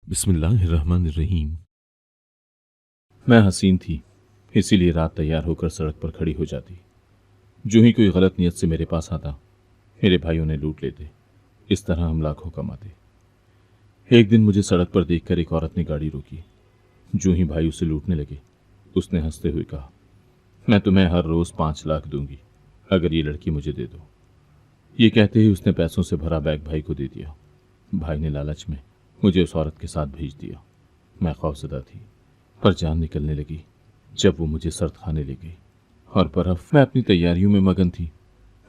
बिस्मिल्लाहिर्रहमानिर्रहीम। मैं हसीन थी, इसीलिए रात तैयार होकर सड़क पर खड़ी हो जाती। जो ही कोई गलत नियत से मेरे पास आता, मेरे भाइयों ने लूट लेते। इस तरह हम लाखों कमाते। एक दिन मुझे सड़क पर देखकर एक औरत ने गाड़ी रोकी। जो ही भाई उसे लूटने लगे, उसने हंसते हुए कहा, मैं तुम्हें हर रोज 5 लाख दूंगी अगर ये लड़की मुझे दे दो। ये कहते ही उसने पैसों से भरा बैग भाई को दे दिया। भाई ने लालच में मुझे उस औरत के साथ भेज दिया। मैं खौफजदा थी, पर जान निकलने लगी जब वो मुझे सर्द खाने ले गई। और बर्फ मैं अपनी तैयारियों में मगन थी।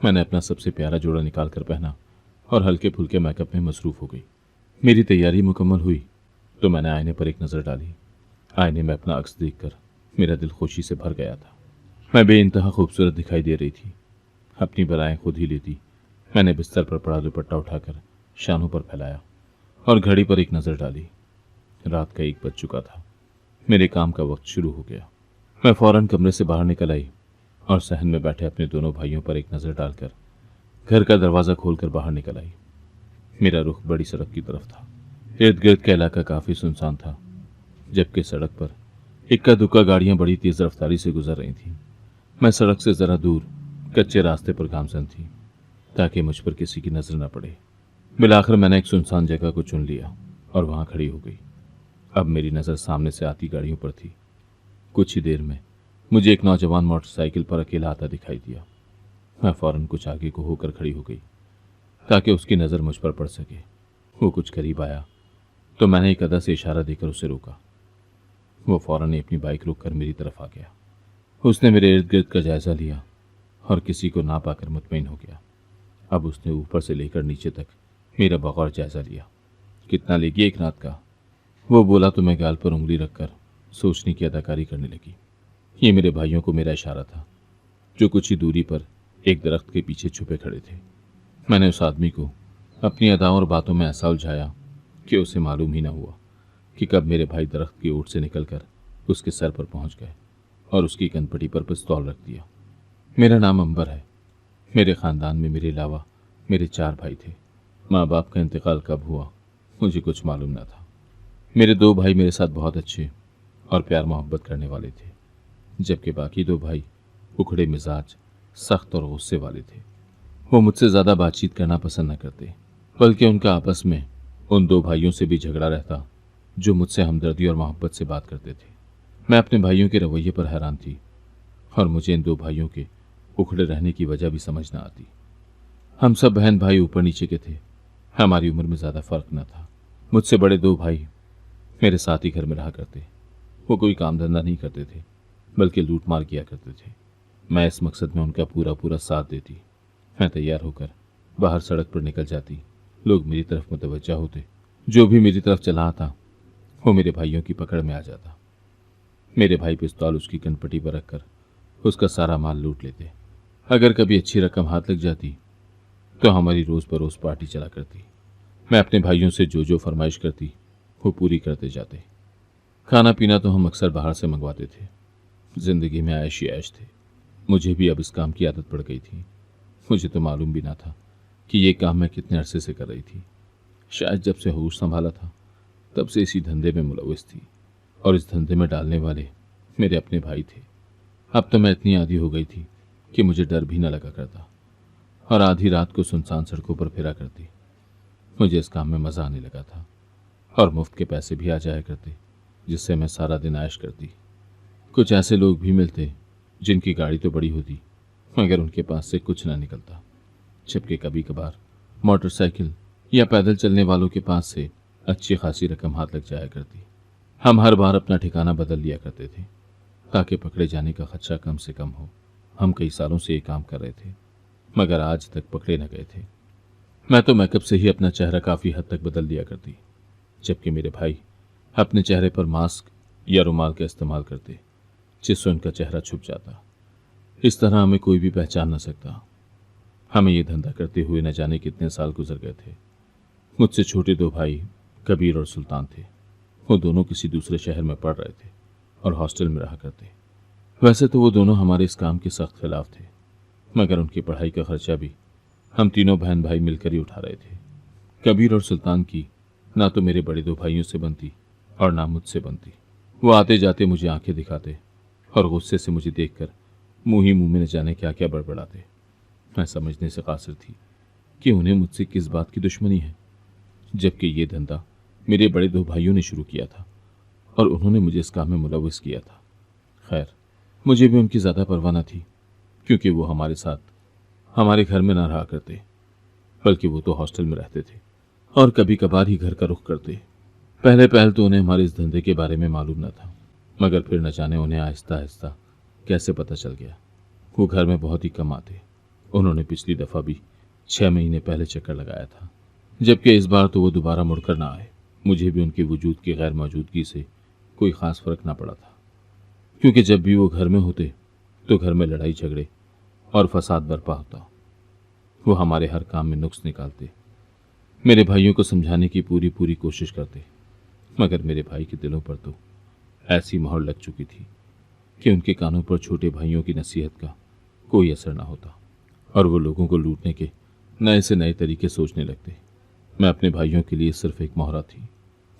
मैंने अपना सबसे प्यारा जोड़ा निकाल कर पहना और हल्के फुल्के मेकअप में मसरूफ हो गई। मेरी तैयारी मुकम्मल हुई तो मैंने आईने पर एक नज़र डाली। आईने में अपना अक्स देखकर मेरा दिल खुशी से भर गया था। मैं बेइंतहा खूबसूरत दिखाई दे रही थी। अपनी बराएं खुद ही लेती मैंने बिस्तर पर पड़ा दुपट्टा उठाकर शानों पर फैलाया और घड़ी पर एक नज़र डाली। रात का 1 बज चुका था। मेरे काम का वक्त शुरू हो गया। मैं फौरन कमरे से बाहर निकल आई और सहन में बैठे अपने दोनों भाइयों पर एक नज़र डालकर घर का दरवाज़ा खोलकर बाहर निकल आई। मेरा रुख बड़ी सड़क की तरफ था। इर्द गिर्द का इलाका काफ़ी सुनसान था, जबकि सड़क पर इक्का दुक्का गाड़ियां बड़ी तेज़ रफ्तारी से गुजर रही थीं। मैं सड़क से ज़रा दूर कच्चे रास्ते पर गामजन थी ताकि मुझ पर किसी की नज़र न पड़े। मिलाकर मैंने एक सुनसान जगह को चुन लिया और वहां खड़ी हो गई। अब मेरी नज़र सामने से आती गाड़ियों पर थी। कुछ ही देर में मुझे एक नौजवान मोटरसाइकिल पर अकेला आता दिखाई दिया। मैं फौरन कुछ आगे को होकर खड़ी हो गई ताकि उसकी नज़र मुझ पर पड़ सके। वो कुछ करीब आया तो मैंने एक अदा से इशारा देकर उसे रोका। वो फौरन ही अपनी बाइक रोककर मेरी तरफ आ गया। उसने मेरे इर्द गिर्द का जायजा लिया और किसी को ना पाकर मुतमईन हो गया। अब उसने ऊपर से लेकर नीचे तक मेरा बगौर जायजा लिया। कितना लेगी एक रात का? वो बोला तो मैं गाल पर उंगली रखकर सोचने की अदाकारी करने लगी। ये मेरे भाइयों को मेरा इशारा था, जो कुछ ही दूरी पर एक दरख्त के पीछे छुपे खड़े थे। मैंने उस आदमी को अपनी अदाओं और बातों में ऐसा उलझाया कि उसे मालूम ही न हुआ कि कब मेरे भाई दरख्त की ओट से निकलकर उसके सर पर पहुंच गए और उसकी कनपटी पर पिस्तौल रख दिया। मेरा नाम अंबर है। मेरे ख़ानदान में मेरे अलावा मेरे 4 भाई थे। माँ बाप का इंतकाल कब हुआ मुझे कुछ मालूम न था। मेरे 2 भाई मेरे साथ बहुत अच्छे और प्यार मोहब्बत करने वाले थे, जबकि बाकी 2 भाई उखड़े मिजाज, सख्त और गुस्से वाले थे। वो मुझसे ज़्यादा बातचीत करना पसंद न करते, बल्कि उनका आपस में उन 2 भाइयों से भी झगड़ा रहता जो मुझसे हमदर्दी और मोहब्बत से बात करते थे। मैं अपने भाइयों के रवैये पर हैरान थी और मुझे इन 2 भाइयों के उखड़े रहने की वजह भी समझ न आती। हम सब बहन भाई ऊपर नीचे के थे। हमारी उम्र में ज़्यादा फर्क न था। मुझसे बड़े 2 भाई मेरे साथ ही घर में रहा करते। वो कोई काम धंधा नहीं करते थे, बल्कि लूट मार किया करते थे। मैं इस मकसद में उनका पूरा पूरा साथ देती। मैं तैयार होकर बाहर सड़क पर निकल जाती। लोग मेरी तरफ मुतवज्जा होते। जो भी मेरी तरफ चला आता वो मेरे भाइयों की पकड़ में आ जाता। मेरे भाई पिस्तौल उसकी कनपटी पर रखकर उसका सारा माल लूट लेते। अगर कभी अच्छी रकम हाथ लग जाती तो हमारी रोज़ बरोज़ पार्टी चला करती। मैं अपने भाइयों से जो जो फरमाइश करती वो पूरी करते जाते। खाना पीना तो हम अक्सर बाहर से मंगवाते थे। जिंदगी में ऐश ही ऐश थे। मुझे भी अब इस काम की आदत पड़ गई थी। मुझे तो मालूम भी ना था कि ये काम मैं कितने अरसे से कर रही थी। शायद जब से होश संभाला था तब से इसी धंधे में मुलविस थी, और इस धंधे में डालने वाले मेरे अपने भाई थे। अब तो मैं इतनी आदी हो गई थी कि मुझे डर भी न लगा करता और आधी रात को सुनसान सड़कों पर फिरा करती। मुझे इस काम में मज़ा आने लगा था और मुफ्त के पैसे भी आ जाया करते, जिससे मैं सारा दिन ऐश करती। कुछ ऐसे लोग भी मिलते जिनकी गाड़ी तो बड़ी होती मगर उनके पास से कुछ ना निकलता, जबकि कभी कभार मोटरसाइकिल या पैदल चलने वालों के पास से अच्छी खासी रकम हाथ लग जाया करती। हम हर बार अपना ठिकाना बदल लिया करते थे ताकि पकड़े जाने का खदशा कम से कम हो। हम कई सालों से ये काम कर रहे थे मगर आज तक पकड़े न गए थे। मैं तो मेकअप से ही अपना चेहरा काफ़ी हद तक बदल दिया करती, जबकि मेरे भाई अपने चेहरे पर मास्क या रुमाल का इस्तेमाल करते जिससे उनका चेहरा छुप जाता। इस तरह हमें कोई भी पहचान न सकता। हमें ये धंधा करते हुए न जाने कितने साल गुजर गए थे। मुझसे छोटे 2 भाई कबीर और सुल्तान थे। वो दोनों किसी दूसरे शहर में पढ़ रहे थे और हॉस्टल में रहा करते। वैसे तो वो दोनों हमारे इस काम के सख्त खिलाफ थे, मगर उनकी पढ़ाई का खर्चा भी हम तीनों बहन भाई मिलकर ही उठा रहे थे। कबीर और सुल्तान की ना तो मेरे बड़े दो भाइयों से बनती और ना मुझसे बनती। वो आते जाते मुझे आंखें दिखाते और गुस्से से मुझे देखकर मुंह ही मुंह में न जाने क्या क्या बड़बड़ाते। मैं समझने से कासिर थी कि उन्हें मुझसे किस बात की दुश्मनी है, जबकि ये धंधा मेरे बड़े दो भाइयों ने शुरू किया था और उन्होंने मुझे इस काम में मुलव्वस किया था। खैर, मुझे भी उनकी ज़्यादा परवाह न थी, क्योंकि वो हमारे साथ हमारे घर में न रहा करते, बल्कि वो तो हॉस्टल में रहते थे और कभी कभार ही घर का रुख करते। पहले पहल तो उन्हें हमारे इस धंधे के बारे में मालूम न था, मगर फिर न जाने उन्हें आहिस्ता आहिस्ता कैसे पता चल गया। वो घर में बहुत ही कम आते। उन्होंने पिछली दफ़ा भी 6 महीने पहले चक्कर लगाया था, जबकि इस बार तो वो दोबारा मुड़कर ना आए। मुझे भी उनके वजूद की गैर मौजूदगी से कोई ख़ास फ़र्क ना पड़ा था, क्योंकि जब भी वो घर में होते तो घर में लड़ाई झगड़े और फसाद बर्पा होता। वो हमारे हर काम में नुक्स निकालते, मेरे भाइयों को समझाने की पूरी पूरी कोशिश करते, मगर मेरे भाई के दिलों पर तो ऐसी मोहर लग चुकी थी कि उनके कानों पर छोटे भाइयों की नसीहत का कोई असर ना होता और वो लोगों को लूटने के नए से नए तरीके सोचने लगते। मैं अपने भाइयों के लिए सिर्फ एक मोहरा थी।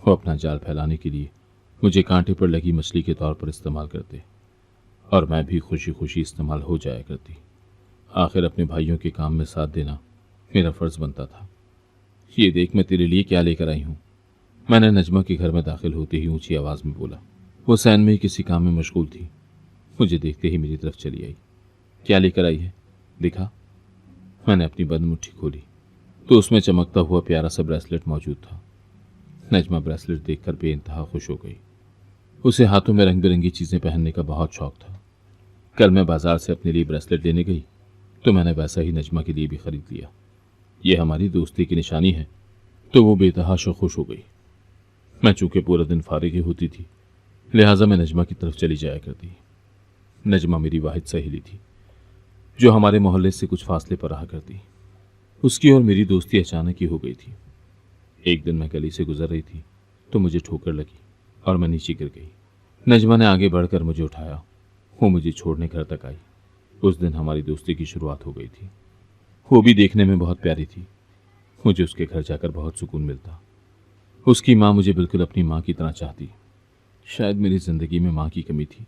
वो अपना जाल फैलाने के लिए मुझे कांटे पर लगी मछली के तौर पर इस्तेमाल करते और मैं भी खुशी खुशी इस्तेमाल हो जाया करती। आखिर अपने भाइयों के काम में साथ देना मेरा फ़र्ज़ बनता था। ये देख, मैं तेरे लिए क्या लेकर आई हूँ, मैंने नजमा के घर में दाखिल होते ही ऊंची आवाज़ में बोला। वो सैन में ही किसी काम में मशगूल थी। मुझे देखते ही मेरी तरफ चली आई। क्या लेकर आई है, दिखा। मैंने अपनी बंद मुट्ठी खोली तो उसमें चमकता हुआ प्यारा सा ब्रेसलेट मौजूद था। नजमा ब्रेसलेट देखकर बेइंतहा खुश हो गई। उसे हाथों में रंग बिरंगी चीज़ें पहनने का बहुत शौक था। कल मैं बाजार से अपने लिए ब्रेसलेट लेने गई तो मैंने वैसा ही नजमा के लिए भी खरीद लिया। यह हमारी दोस्ती की निशानी है, तो वो बेतहाशा खुश हो गई। मैं चूंकि पूरा दिन फारिग ही होती थी, लिहाजा मैं नजमा की तरफ चली जाया करती। नजमा मेरी वाहिद सहेली थी जो हमारे मोहल्ले से कुछ फासले पर रहा करती। उसकी और मेरी दोस्ती अचानक ही हो गई थी। एक दिन मैं गली से गुजर रही थी तो मुझे ठोकर लगी और मैं नीचे गिर गई। नजमा ने आगे बढ़कर मुझे उठाया। वो मुझे छोड़ने घर तक आई। उस दिन हमारी दोस्ती की शुरुआत हो गई थी। वो भी देखने में बहुत प्यारी थी। मुझे उसके घर जाकर बहुत सुकून मिलता। उसकी माँ मुझे बिल्कुल अपनी माँ की तरह चाहती। शायद मेरी ज़िंदगी में माँ की कमी थी,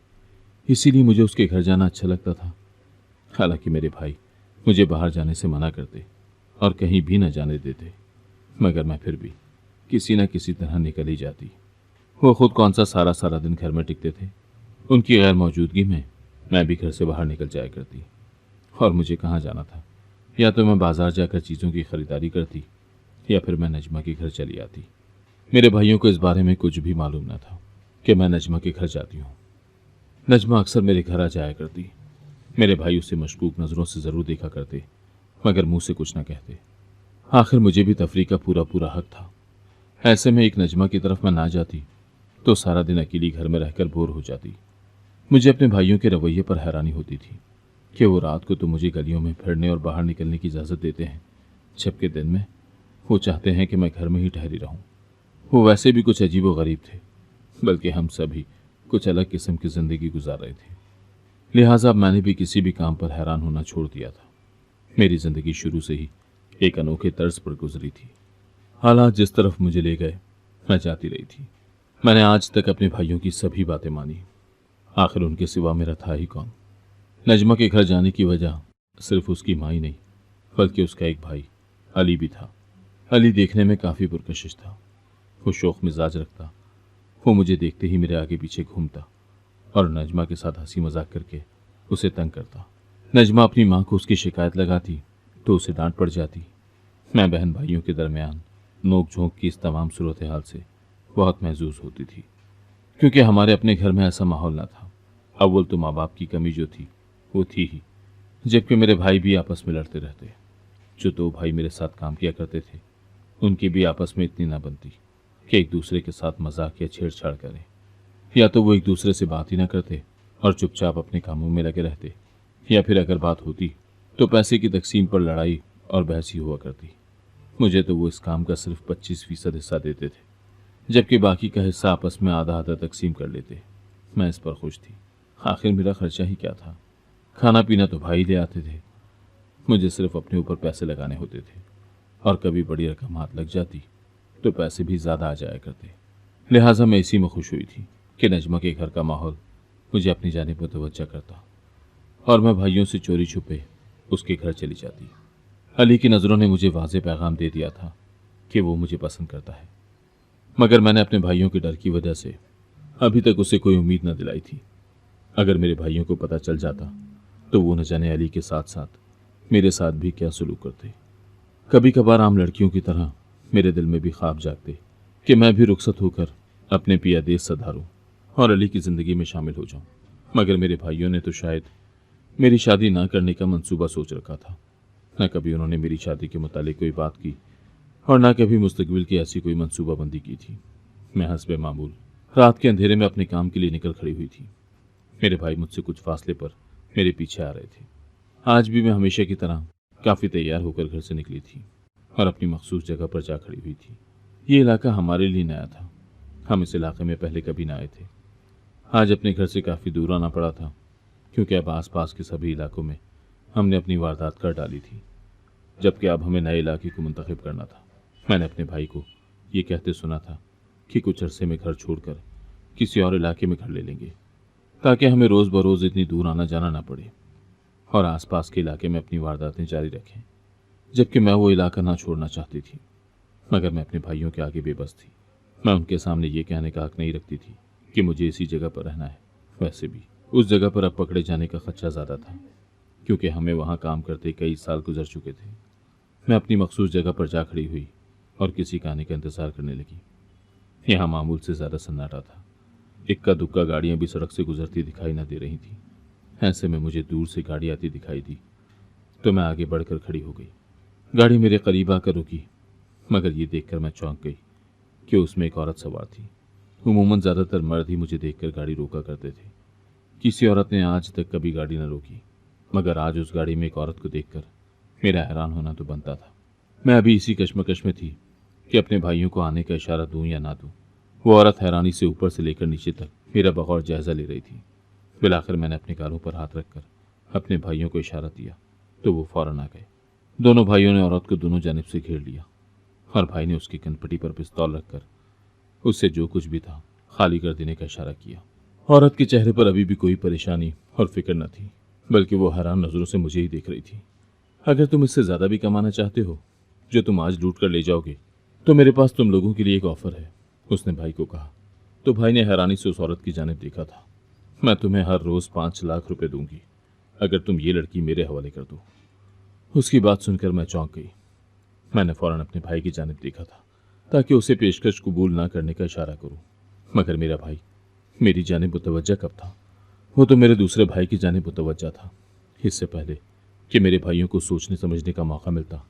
इसीलिए मुझे उसके घर जाना अच्छा लगता था। हालांकि मेरे भाई मुझे बाहर जाने से मना करते और कहीं भी न जाने देते, मगर मैं फिर भी किसी न किसी तरह निकल ही जाती। वो खुद कौन सा सारा सारा दिन घर में टिकते थे। उनकी गैर मौजूदगी में मैं भी घर से बाहर निकल जाया करती। और मुझे कहाँ जाना था, या तो मैं बाजार जाकर चीज़ों की खरीदारी करती या फिर मैं नजमा के घर चली आती। मेरे भाइयों को इस बारे में कुछ भी मालूम न था कि मैं नजमा के घर जाती हूँ। नजमा अक्सर मेरे घर आ जाया करती। मेरे भाई उसे मशकूक नज़रों से ज़रूर देखा करते, मगर मुंह से कुछ न कहते। आखिर मुझे भी तफरीह का पूरा पूरा हक था। ऐसे में एक नजमा की तरफ मैं ना जाती तो सारा दिन अकेली घर में रहकर बोर हो जाती। मुझे अपने भाइयों के रवैये पर हैरानी होती थी कि वो रात को तो मुझे गलियों में फिरने और बाहर निकलने की इजाज़त देते हैं, जबकि दिन में वो चाहते हैं कि मैं घर में ही ठहरी रहूं। वो वैसे भी कुछ अजीब व गरीब थे, बल्कि हम सभी कुछ अलग किस्म की ज़िंदगी गुजार रहे थे। लिहाजा अब मैंने भी किसी भी काम पर हैरान होना छोड़ दिया था। मेरी ज़िंदगी शुरू से ही एक अनोखे तर्ज पर गुजरी थी। हालात जिस तरफ मुझे ले गए मैं जाती रही थी। मैंने आज तक अपने भाइयों की सभी बातें मानी। आखिर उनके सिवा मेरा था ही कौन। नजमा के घर जाने की वजह सिर्फ उसकी माँ ही नहीं, बल्कि उसका एक भाई अली भी था। अली देखने में काफ़ी पुरकशिश था। वो शौक मिजाज रखता। वो मुझे देखते ही मेरे आगे पीछे घूमता और नजमा के साथ हंसी मजाक करके उसे तंग करता। नजमा अपनी माँ को उसकी शिकायत लगाती तो उसे डांट पड़ जाती। मैं बहन भाइयों के दरमियान नोक झोंक की इस तमाम सूरत हाल से बहुत महजूज होती थी, क्योंकि हमारे अपने घर में ऐसा माहौल न था। अव्वल तो माँ बाप की कमी जो थी वो थी ही, जबकि मेरे भाई भी आपस में लड़ते रहते। जो दो भाई मेरे साथ काम किया करते थे उनकी भी आपस में इतनी ना बनती कि एक दूसरे के साथ मजाक या छेड़छाड़ करें। या तो वो एक दूसरे से बात ही ना करते और चुपचाप अपने कामों में लगे रहते, या फिर अगर बात होती तो पैसे की तकसीम पर लड़ाई और बहस ही हुआ करती। मुझे तो वो इस काम का सिर्फ 25% हिस्सा देते थे, जबकि बाकी का हिस्सा आपस में आधा आधा तकसीम कर लेते। मैं इस पर खुश थी। आखिर मेरा खर्चा ही क्या था। खाना पीना तो भाई ले आते थे, मुझे सिर्फ अपने ऊपर पैसे लगाने होते थे। और कभी बड़ी रकम हाथ लग जाती तो पैसे भी ज़्यादा आ जाया करते। लिहाजा मैं इसी में खुश हुई थी कि नजमा के घर का माहौल मुझे अपनी जानिब मुतवज्जा करता और मैं भाइयों से चोरी छुपे उसके घर चली जाती। अली की नज़रों ने मुझे वाज़ेह पैगाम दे दिया था कि वो मुझे पसंद करता है, मगर मैंने अपने भाइयों के डर की वजह से अभी तक उसे कोई उम्मीद न दिलाई थी। अगर मेरे भाइयों को पता चल जाता तो वो न जाने अली के साथ साथ मेरे साथ भी क्या सलूक करते। कभी कभार आम लड़कियों की तरह मेरे दिल में भी ख्वाब जागते कि मैं भी रुखसत होकर अपने पिया देश सधारूं और अली की ज़िंदगी में शामिल हो जाऊं। मगर मेरे भाइयों ने तो शायद मेरी शादी ना करने का मंसूबा सोच रखा था। न कभी उन्होंने मेरी शादी के मुतालिक कोई बात की और न कभी मुस्तकबिल की ऐसी कोई मंसूबाबंदी की थी। मैं हस्बे मामूल रात के अंधेरे में अपने काम के लिए निकल खड़ी हुई थी। मेरे भाई मुझसे कुछ फासले पर मेरे पीछे आ रहे थे। आज भी मैं हमेशा की तरह काफ़ी तैयार होकर घर से निकली थी और अपनी मखसूस जगह पर जा खड़ी हुई थी। ये इलाका हमारे लिए नया था, हम इस इलाके में पहले कभी ना आए थे। आज अपने घर से काफ़ी दूर आना पड़ा था क्योंकि अब आसपास के सभी इलाकों में हमने अपनी वारदात कर डाली थी, जबकि अब हमें नए इलाके को मुंतखब करना था। मैंने अपने भाई को ये कहते सुना था कि कुछ अरसे में घर छोड़कर किसी और इलाके में घर ले लेंगे ताकि हमें रोज़ बरोज़ इतनी दूर आना जाना ना पड़े और आसपास के इलाके में अपनी वारदातें जारी रखें, जबकि मैं वो इलाका ना छोड़ना चाहती थी। मगर मैं अपने भाइयों के आगे बेबस थी। मैं उनके सामने ये कहने का हक नहीं रखती थी कि मुझे इसी जगह पर रहना है। वैसे भी उस जगह पर अब पकड़े जाने का खदशा ज़्यादा था क्योंकि हमें वहाँ काम करते कई साल गुजर चुके थे। मैं अपनी मखसूस जगह पर जा खड़ी हुई और किसी का आने का इंतज़ार करने लगी। यहाँ मामूल से ज़्यादा सन्नाटा था। इक्का दुक्का गाड़ियाँ भी सड़क से गुजरती दिखाई न दे रही थी। ऐसे में मुझे दूर से गाड़ी आती दिखाई दी तो मैं आगे बढ़कर खड़ी हो गई। गाड़ी मेरे करीब आकर रुकी, मगर ये देखकर मैं चौंक गई कि उसमें एक औरत सवार थी। उमूमन ज़्यादातर मर्द ही मुझे देखकर गाड़ी रोका करते थे। किसी औरत ने आज तक कभी गाड़ी न रोकी, मगर आज उस गाड़ी में एक औरत को देखकर मेरा हैरान होना तो बनता था। मैं अभी इसी कश्मकश में थी कि अपने भाइयों को आने का इशारा दूं या ना दूं। वो औरत हैरानी से ऊपर से लेकर नीचे तक मेरा बगौर जायजा ले रही थी। फिर मैंने अपने गालों पर हाथ रखकर अपने भाइयों को इशारा दिया तो वो फौरन आ गए। दोनों भाइयों ने औरत को दोनों जानिब से घेर लिया और भाई ने उसकी कनपटी पर पिस्तौल रखकर उससे जो कुछ भी था खाली कर देने का इशारा किया। औरत के चेहरे पर अभी भी कोई परेशानी और फिक्र न थी, बल्कि वो हैरान नजरों से मुझे ही देख रही थी। अगर तुम इससे ज़्यादा भी कमाना चाहते हो जो तुम आज लूट कर ले जाओगे तो मेरे पास तुम लोगों के लिए एक ऑफर है, उसने भाई को कहा। तो भाई ने हैरानी से उस औरत की जानिब देखा था। मैं तुम्हें हर रोज़ 5 लाख रुपए दूंगी अगर तुम ये लड़की मेरे हवाले कर दो। उसकी बात सुनकर मैं चौंक गई। मैंने फौरन अपने भाई की जानिब देखा था ताकि उसे पेशकश कबूल ना करने का इशारा करूं, मगर मेरा भाई मेरी जानिब मुतवज्जा कब था? वो तो मेरे दूसरे भाई की जानिब मुतवज्जा था। इससे पहले कि मेरे भाइयों को सोचने समझने का मौका मिलता,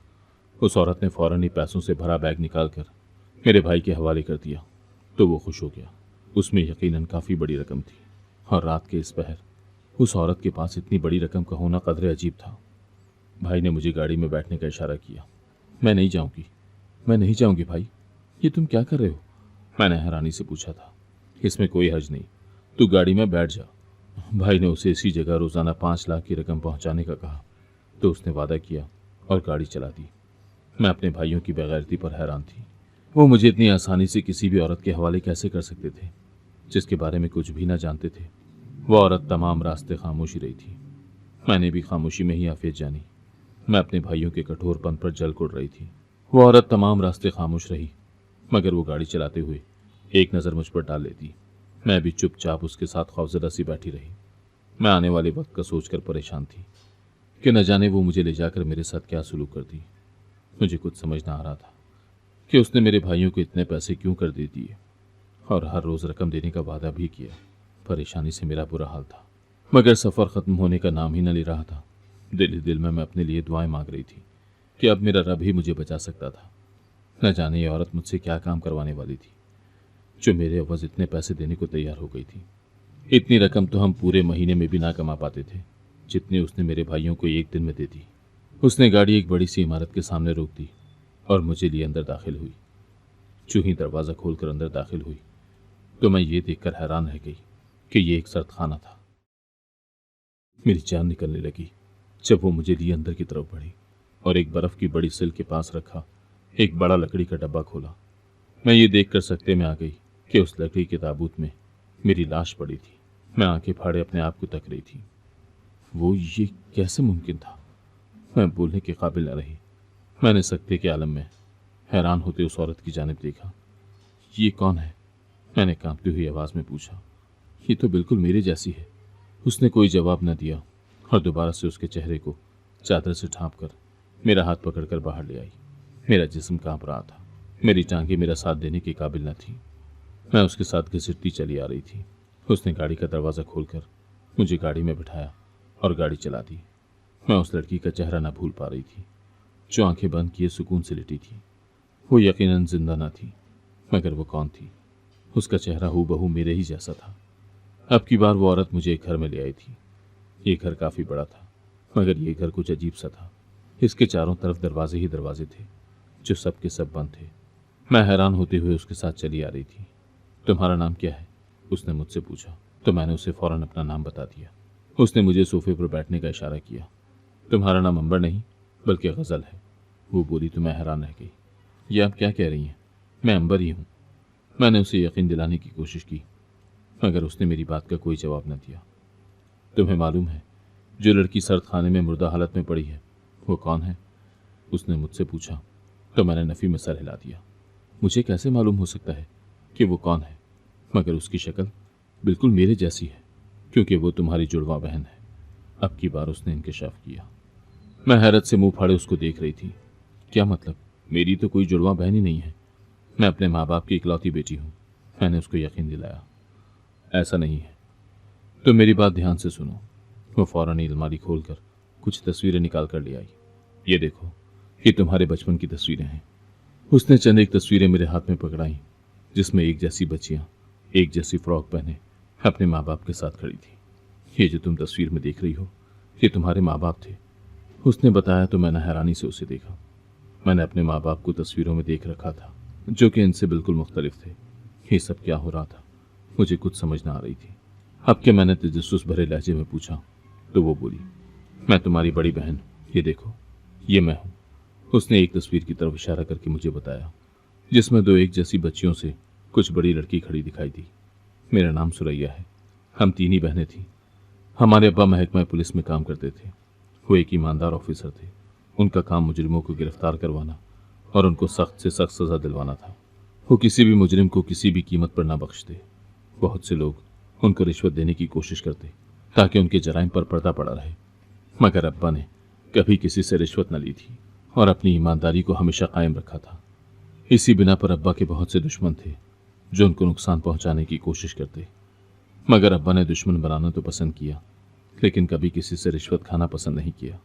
उस औरत ने फौरन ही पैसों से भरा बैग निकालकर मेरे भाई के हवाले कर दिया तो वो खुश हो गया। उसमें यकीनन काफ़ी बड़ी रकम थी और रात के इस पहर उस औरत के पास इतनी बड़ी रकम का होना कदरे अजीब था। भाई ने मुझे गाड़ी में बैठने का इशारा किया। मैं नहीं जाऊंगी, मैं नहीं जाऊंगी भाई, ये तुम क्या कर रहे हो? मैंने हैरानी से पूछा था। इसमें कोई हर्ज नहीं, तू गाड़ी में बैठ जा। भाई ने उसे इसी जगह रोज़ाना 5 लाख की रकम पहुंचाने का कहा तो उसने वादा किया और गाड़ी चला दी। मैं अपने भाइयों की बेगैरती पर हैरान थी। वो मुझे इतनी आसानी से किसी भी औरत के हवाले कैसे कर सकते थे जिसके बारे में कुछ भी ना जानते थे। वो औरत तमाम रास्ते खामोशी रही थी। मैंने भी खामोशी में ही आफियत जानी। मैं अपने भाइयों के कठोरपन पर जल कुड़ रही थी। वो औरत तमाम रास्ते खामोश रही, मगर वो गाड़ी चलाते हुए एक नज़र मुझ पर डाल लेती। मैं भी चुपचाप उसके साथ खौफजदा सी बैठी रही। मैं आने वाले वक्त का सोचकर परेशान थी कि न जाने वो मुझे ले जाकर मेरे साथ क्या सलूक करती। मुझे कुछ समझ ना आ रहा था कि उसने मेरे भाइयों को इतने पैसे क्यों कर दे दिए और हर रोज़ रकम देने का वादा भी किया। परेशानी से मेरा बुरा हाल था, मगर सफ़र ख़त्म होने का नाम ही न ले रहा था। दिल ही दिल में मैं अपने लिए दुआएं मांग रही थी कि अब मेरा रब ही मुझे बचा सकता था। न जाने ये औरत मुझसे क्या काम करवाने वाली थी जो मेरे अवज़ इतने पैसे देने को तैयार हो गई थी। इतनी रकम तो हम पूरे महीने में भी ना कमा पाते थे जितनी उसने मेरे भाइयों को एक दिन में दे दी। उसने गाड़ी एक बड़ी सी इमारत के सामने रोक दी और मुझे लिए अंदर दाखिल हुई। जो ही दरवाज़ा खोलकर अंदर दाखिल हुई तो मैं ये देखकर हैरान रह गई कि ये एक सर्द खाना था। मेरी जान निकलने लगी जब वो मुझे लिए अंदर की तरफ बढ़ी और एक बर्फ़ की बड़ी सिल के पास रखा एक बड़ा लकड़ी का डब्बा खोला। मैं ये देखकर सकते में आ गई कि उस लकड़ी के ताबूत में मेरी लाश पड़ी थी। मैं आंखें फाड़े अपने आप को तक रही थी। वो ये कैसे मुमकिन था? मैं बोलने के काबिल न रही। मैंने सकते के आलम में हैरान होते उस औरत की जानिब देखा। ये कौन है? मैंने कांपती हुई आवाज में पूछा। ये तो बिल्कुल मेरे जैसी है। उसने कोई जवाब न दिया और दोबारा से उसके चेहरे को चादर से ढांप कर मेरा हाथ पकड़कर बाहर ले आई। मेरा जिस्म कांप रहा था। मेरी टांगें मेरा साथ देने के काबिल न थी। मैं उसके साथ घसीटती चली आ रही थी। उसने गाड़ी का दरवाज़ा खोलकर मुझे गाड़ी में बिठाया और गाड़ी चला दी। मैं उस लड़की का चेहरा न भूल पा रही थी जो आंखें बंद किए सुकून से लेटी थी। वो यकीनन जिंदा न थी, मगर वो कौन थी? उसका चेहरा हूबहू मेरे ही जैसा था। अब की बार वो औरत मुझे एक घर में ले आई थी। ये घर काफ़ी बड़ा था, मगर ये घर कुछ अजीब सा था। इसके चारों तरफ दरवाजे ही दरवाजे थे जो सब के सब बंद थे। मैं हैरान होते हुए उसके साथ चली आ रही थी। तुम्हारा नाम क्या है? उसने मुझसे पूछा तो मैंने उसे फौरन अपना नाम बता दिया। उसने मुझे सोफे पर बैठने का इशारा किया। तुम्हारा नाम अंबर नहीं बल्कि गज़ल है, वो बोली तो मैं हैरान रह गई। ये आप क्या कह रही हैं? मैं अंबर ही हूँ। मैंने उसे यकीन दिलाने की कोशिश की, मगर उसने मेरी बात का कोई जवाब न दिया। तुम्हें मालूम है जो लड़की सर्द खाने में मुर्दा हालत में पड़ी है वो कौन है? उसने मुझसे पूछा तो मैंने नफ़ी में सर हिला दिया। मुझे कैसे मालूम हो सकता है कि वो कौन है, मगर उसकी शक्ल बिल्कुल मेरे जैसी है, क्योंकि वो तुम्हारी जुड़वा बहन है। अब की बार उसने इंकशाफ किया। मैं हैरत से मुंह फाड़े उसको देख रही थी। क्या मतलब? मेरी तो कोई जुड़वा बहन ही नहीं है। मैं अपने माँ बाप की इकलौती बेटी हूँ। मैंने उसको यकीन दिलाया। ऐसा नहीं है, तो मेरी बात ध्यान से सुनो। वो फौरन ही अलमारी खोलकर कुछ तस्वीरें निकाल कर ले आई। ये देखो, ये तुम्हारे बचपन की तस्वीरें हैं। उसने चंद एक तस्वीरें मेरे हाथ में पकड़ाई, जिसमें एक जैसी बच्चियां एक जैसी फ्रॉक पहने अपने माँ बाप के साथ खड़ी थी। ये जो तुम तस्वीर में देख रही हो ये तुम्हारे माँ बाप थे। उसने बताया तो मैंने हैरानी से उसे देखा। मैंने अपने माँ बाप को तस्वीरों में देख रखा था, जो कि इनसे बिल्कुल मुख्तलिफ थे। ये सब क्या हो रहा था मुझे कुछ समझ ना आ रही थी। अब के मैंने तजस्सुस भरे लहजे में पूछा तो वो बोली, मैं तुम्हारी बड़ी बहन, ये देखो, ये मैं हूँ। उसने एक तस्वीर की तरफ इशारा करके मुझे बताया, जिसमें दो एक जैसी बच्चियों से कुछ बड़ी लड़की खड़ी दिखाई दी। मेरा नाम सुरैया है। हम तीन ही बहनें थीं। हमारे अब्बा महकमा पुलिस में काम करते थे। वो एक ईमानदार ऑफिसर थे। उनका काम मुजरिमों को गिरफ्तार करवाना और उनको सख्त से सख्त सज़ा दिलवाना था। वो किसी भी मुजरिम को किसी भी कीमत पर ना बख्शते। बहुत से लोग उनको रिश्वत देने की कोशिश करते ताकि उनके जराइम पर पर्दा पड़ा रहे, मगर अब्बा ने कभी किसी से रिश्वत न ली थी और अपनी ईमानदारी को हमेशा कायम रखा था। इसी बिना पर अब्बा के बहुत से दुश्मन थे जो उनको नुकसान पहुंचाने की कोशिश करते, मगर अब्बा ने दुश्मन बनाना तो पसंद किया, लेकिन कभी किसी से रिश्वत खाना पसंद नहीं किया।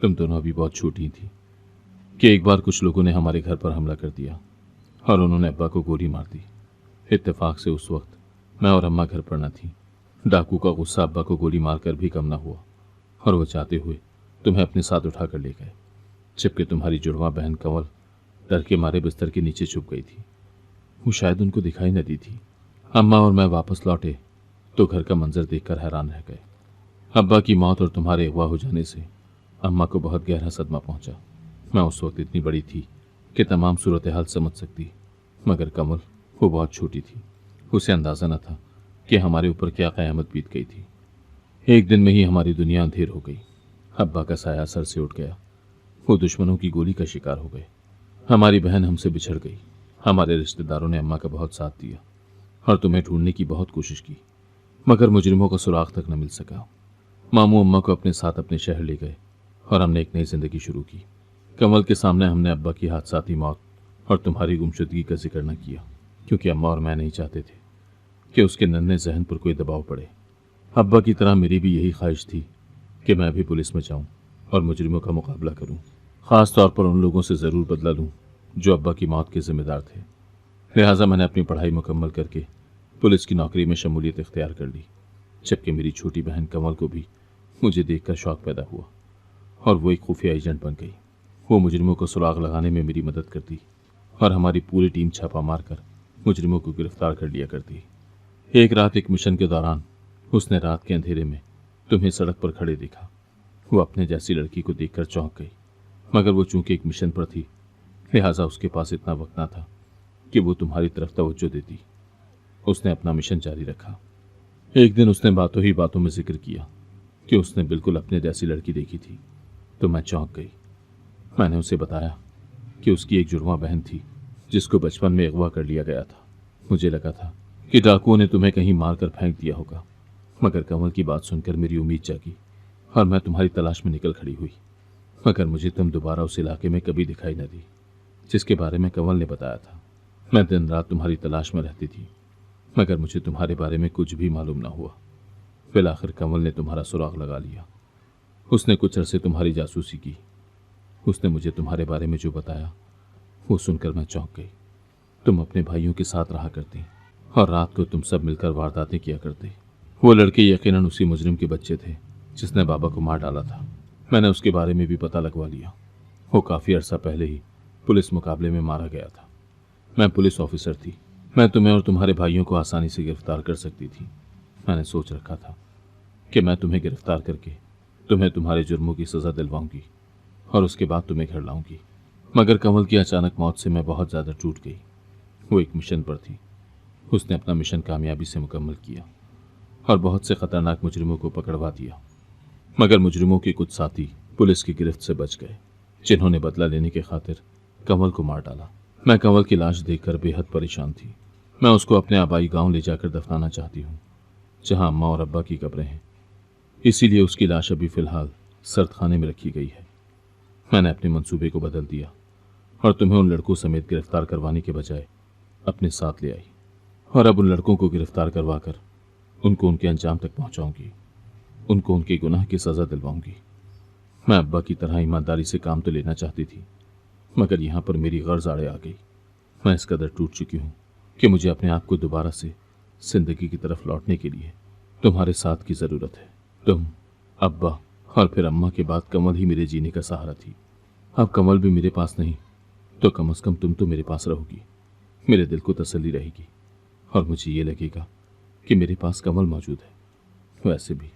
तुम दोनों अभी बहुत छोटी थी कि एक बार कुछ लोगों ने हमारे घर पर हमला कर दिया और उन्होंने अब्बा को गोली मार दी। इत्तेफाक से उस वक्त मैं और अम्मा घर पर न थी। डाकू का गुस्सा अब्बा को गोली मारकर भी कम न हुआ और वो चाहते हुए तुम्हें अपने साथ उठाकर ले गए, जबकि तुम्हारी जुड़वा बहन कंवल डर के मारे बिस्तर के नीचे छुप गई थी। वो शायद उनको दिखाई न दी थी। अम्मा और मैं वापस लौटे तो घर का मंजर देखकर हैरान रह गए। अब्बा की मौत और तुम्हारे अगवा हो जाने से अम्मा को बहुत गहरा सदमा पहुंचा। मैं उस वक्त इतनी बड़ी थी कि तमाम सूरत हाल समझ सकती, मगर कमल वो बहुत छोटी थी। उसे अंदाजा न था कि हमारे ऊपर क्या क़यामत बीत गई थी। एक दिन में ही हमारी दुनिया अंधेर हो गई। अब्बा का साया सर से उठ गया। वो दुश्मनों की गोली का शिकार हो गए। हमारी बहन हमसे बिछड़ गई। हमारे रिश्तेदारों ने अम्मा का बहुत साथ दिया और तुम्हें ढूंढने की बहुत कोशिश की, मगर मुजरिमों का सुराग तक न मिल सका। मामू अम्मा को अपने साथ अपने शहर ले गए और हमने एक नई जिंदगी शुरू की। कमल के सामने हमने अब्बा की हादसाती मौत और तुम्हारी गुमशुदगी का जिक्र न किया, क्योंकि अम्मा और मैं नहीं चाहते थे कि उसके नन्हे जहन पर कोई दबाव पड़े। अब्बा की तरह मेरी भी यही ख्वाहिश थी कि मैं भी पुलिस में जाऊं और मुजरिमों का मुकाबला करूं, ख़ास तौर पर उन लोगों से ज़रूर बदला लूं जो अब्बा की मौत के जिम्मेदार थे। लिहाजा मैंने अपनी पढ़ाई मुकम्मल करके पुलिस की नौकरी में शमूलियत इख्तियार कर ली, जबकि मेरी छोटी बहन कमल को भी मुझे देखकर शौक़ पैदा हुआ और वो एक खुफिया एजेंट बन गई। वो मुजरिमों को सुराग लगाने में मेरी मदद करती और हमारी पूरी टीम छापा मारकर मुजरिमों को गिरफ्तार कर लिया करती। एक रात एक मिशन के दौरान उसने रात के अंधेरे में तुम्हें सड़क पर खड़े देखा। वो अपने जैसी लड़की को देखकर चौंक गई, मगर वो चूंकि एक मिशन पर थी लिहाजा उसके पास इतना वक्त ना था कि वो तुम्हारी तरफ तवज्जो देती। उसने अपना मिशन जारी रखा। एक दिन उसने बातों ही बातों में जिक्र किया कि उसने बिल्कुल अपने जैसी लड़की देखी थी, तो मैं चौंक गई। मैंने उसे बताया कि उसकी एक जुड़वा बहन थी जिसको बचपन में अगवा कर लिया गया था। मुझे लगा था कि डाकुओं ने तुम्हें कहीं मारकर फेंक दिया होगा, मगर कंवल की बात सुनकर मेरी उम्मीद जागी और मैं तुम्हारी तलाश में निकल खड़ी हुई। मगर मुझे तुम दोबारा उस इलाके में कभी दिखाई न दी जिसके बारे में कंवल ने बताया था। मैं दिन रात तुम्हारी तलाश में रहती थी, मगर मुझे तुम्हारे बारे में कुछ भी मालूम न हुआ। फिर आखिर कंवल ने तुम्हारा सुराग लगा लिया। उसने कुछ अरसे तुम्हारी जासूसी की। उसने मुझे तुम्हारे बारे में जो बताया वो सुनकर मैं चौंक गई। तुम अपने भाइयों के साथ रहा करती और रात को तुम सब मिलकर वारदातें किया करते। वो लड़के यकीनन उसी मुजरिम के बच्चे थे जिसने बाबा को मार डाला था। मैंने उसके बारे में भी पता लगवा लिया। वो काफ़ी अरसा पहले ही पुलिस मुकाबले में मारा गया था। मैं पुलिस ऑफिसर थी। मैं तुम्हें और तुम्हारे भाइयों को आसानी से गिरफ्तार कर सकती थी। मैंने सोच रखा था कि मैं तुम्हें गिरफ्तार करके तुम्हें तुम्हारे जुर्मों की सज़ा दिलवाऊंगी और उसके बाद तुम्हें घर लाऊंगी। मगर कंवल की अचानक मौत से मैं बहुत ज़्यादा टूट गई। वो एक मिशन पर थी। उसने अपना मिशन कामयाबी से मुकम्मल किया और बहुत से खतरनाक मुजरिमों को पकड़वा दिया। मगर मुजरिमों के कुछ साथी पुलिस की गिरफ्त से बच गए, जिन्होंने बदला लेने की खातिर कंवल को मार डाला। मैं कंवल की लाश देखकर बेहद परेशान थी। मैं उसको अपने आबाई गांव ले जाकर दफनाना चाहती हूँ, जहां अम्मा और अब्बा की कब्रें हैं। इसीलिए उसकी लाश अभी फ़िलहाल सर्द खाने में रखी गई है। मैंने अपने मंसूबे को बदल दिया और तुम्हें उन लड़कों समेत गिरफ्तार करवाने के बजाय अपने साथ ले आई और अब उन लड़कों को गिरफ्तार करवाकर उनको उनके अंजाम तक पहुंचाऊंगी। उनको उनके गुनाह की सज़ा दिलवाऊंगी। मैं अब्बा की तरह ईमानदारी से काम तो लेना चाहती थी, मगर यहाँ पर मेरी गर्ज आड़े आ गई। मैं इस कदर टूट चुकी हूँ कि मुझे अपने आप को दोबारा से जिंदगी की तरफ लौटने के लिए तुम्हारे साथ की ज़रूरत है। तुम, अब्बा और फिर अम्मा के बाद कमल ही मेरे जीने का सहारा थी। अब कमल भी मेरे पास नहीं तो कम से कम तुम तो मेरे पास रहोगी। मेरे दिल को तसल्ली रहेगी और मुझे ये लगेगा कि मेरे पास कमल मौजूद है। वैसे भी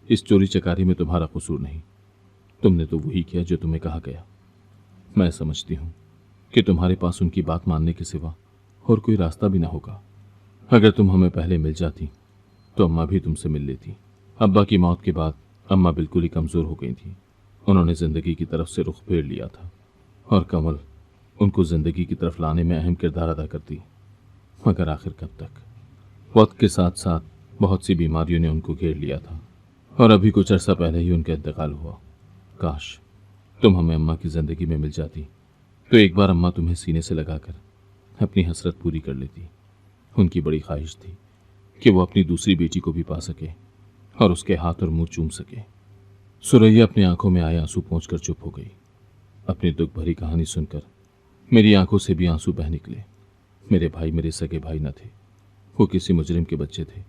इस चोरी चकारी में तुम्हारा कसूर नहीं। तुमने तो वही किया जो तुम्हें कहा गया। मैं समझती हूँ कि तुम्हारे पास उनकी बात मानने के सिवा और कोई रास्ता भी ना होगा। अगर तुम हमें पहले मिल जाती तो अम्मा भी तुमसे मिल लेती। अब्बा की मौत के बाद अम्मा बिल्कुल ही कमज़ोर हो गई थी। उन्होंने ज़िंदगी की तरफ से रुख फेर लिया था और कमल उनको ज़िंदगी की तरफ लाने में अहम किरदार अदा करती। मगर आखिर कब तक? वक्त के साथ साथ बहुत सी बीमारियों ने उनको घेर लिया था और अभी कुछ अर्सा पहले ही उनका इंतकाल हुआ। काश तुम हमें अम्मा की ज़िंदगी में मिल जाती तो एक बार अम्मा तुम्हें सीने से लगाकर अपनी हसरत पूरी कर लेती। उनकी बड़ी ख्वाहिश थी कि वो अपनी दूसरी बेटी को भी पा सके और उसके हाथ और मुंह चूम सके। सुरैया अपनी आंखों में आए आंसू पोंछकर चुप हो गई। अपनी दुख भरी कहानी सुनकर मेरी आंखों से भी आंसू बह निकले। मेरे भाई मेरे सगे भाई न थे, वो किसी मुजरिम के बच्चे थे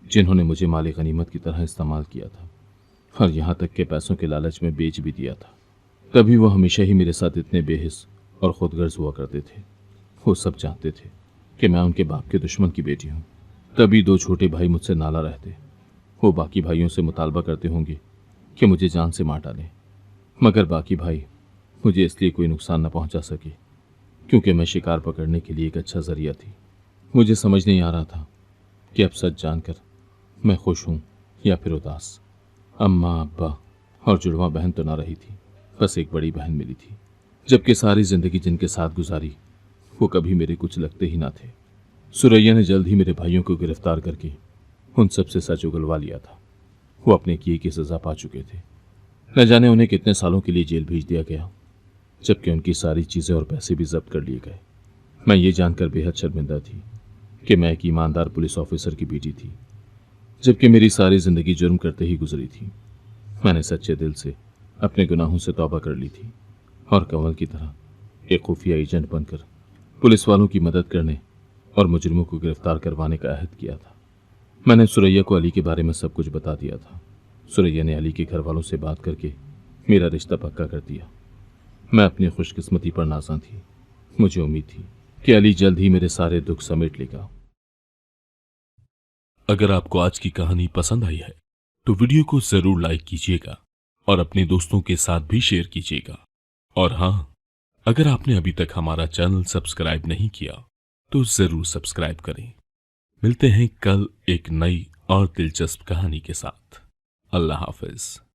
जिन्होंने मुझे माले गनीमत की तरह इस्तेमाल किया था और यहाँ तक के पैसों के लालच में बेच भी दिया था। तभी वो हमेशा ही मेरे साथ इतने बेहिस और खुदगर्ज हुआ करते थे। वो सब जानते थे कि मैं उनके बाप के दुश्मन की बेटी हूँ। तभी दो छोटे भाई मुझसे नाला रहते। वो बाकी भाइयों से मुतालबा करते होंगे कि मुझे जान से मार डालें, मगर बाकी भाई मुझे इसलिए कोई नुकसान न पहुंचा सके क्योंकि मैं शिकार पकड़ने के लिए एक अच्छा जरिया थी। मुझे समझ नहीं आ रहा था कि अब सच जानकर मैं खुश हूँ या फिर उदास। अम्मा, अब्बा और जुड़वा बहन तो ना रही थी, बस एक बड़ी बहन मिली थी, जबकि सारी जिंदगी जिनके साथ गुजारी वो कभी मेरे कुछ लगते ही ना थे। सुरैया ने जल्द ही मेरे भाइयों को गिरफ्तार करके उन सब से सच उगलवा लिया था। वो अपने किए की सज़ा पा चुके थे। न जाने उन्हें कितने सालों के लिए जेल भेज दिया गया, जबकि उनकी सारी चीज़ें और पैसे भी जब्त कर लिए गए। मैं ये जानकर बेहद शर्मिंदा थी कि मैं एक ईमानदार पुलिस ऑफिसर की बेटी थी, जबकि मेरी सारी ज़िंदगी जुर्म करते ही गुजरी थी। मैंने सच्चे दिल से अपने गुनाहों से तौबा कर ली थी और कंवल की तरह एक खुफिया एजेंट बनकर पुलिस वालों की मदद करने और मुजरिमों को गिरफ्तार करवाने का अहद किया था। मैंने सुरैया को अली के बारे में सब कुछ बता दिया था। सुरैया ने अली के घर वालों से बात करके मेरा रिश्ता पक्का कर दिया। मैं अपनी खुशकिस्मती पर नाज़ा थी। मुझे उम्मीद थी कि अली जल्द ही मेरे सारे दुख समेट लेगा। अगर आपको आज की कहानी पसंद आई है तो वीडियो को जरूर लाइक कीजिएगा और अपने दोस्तों के साथ भी शेयर कीजिएगा। और हाँ, अगर आपने अभी तक हमारा चैनल सब्सक्राइब नहीं किया तो जरूर सब्सक्राइब करें। मिलते हैं कल एक नई और दिलचस्प कहानी के साथ। अल्लाह हाफिज।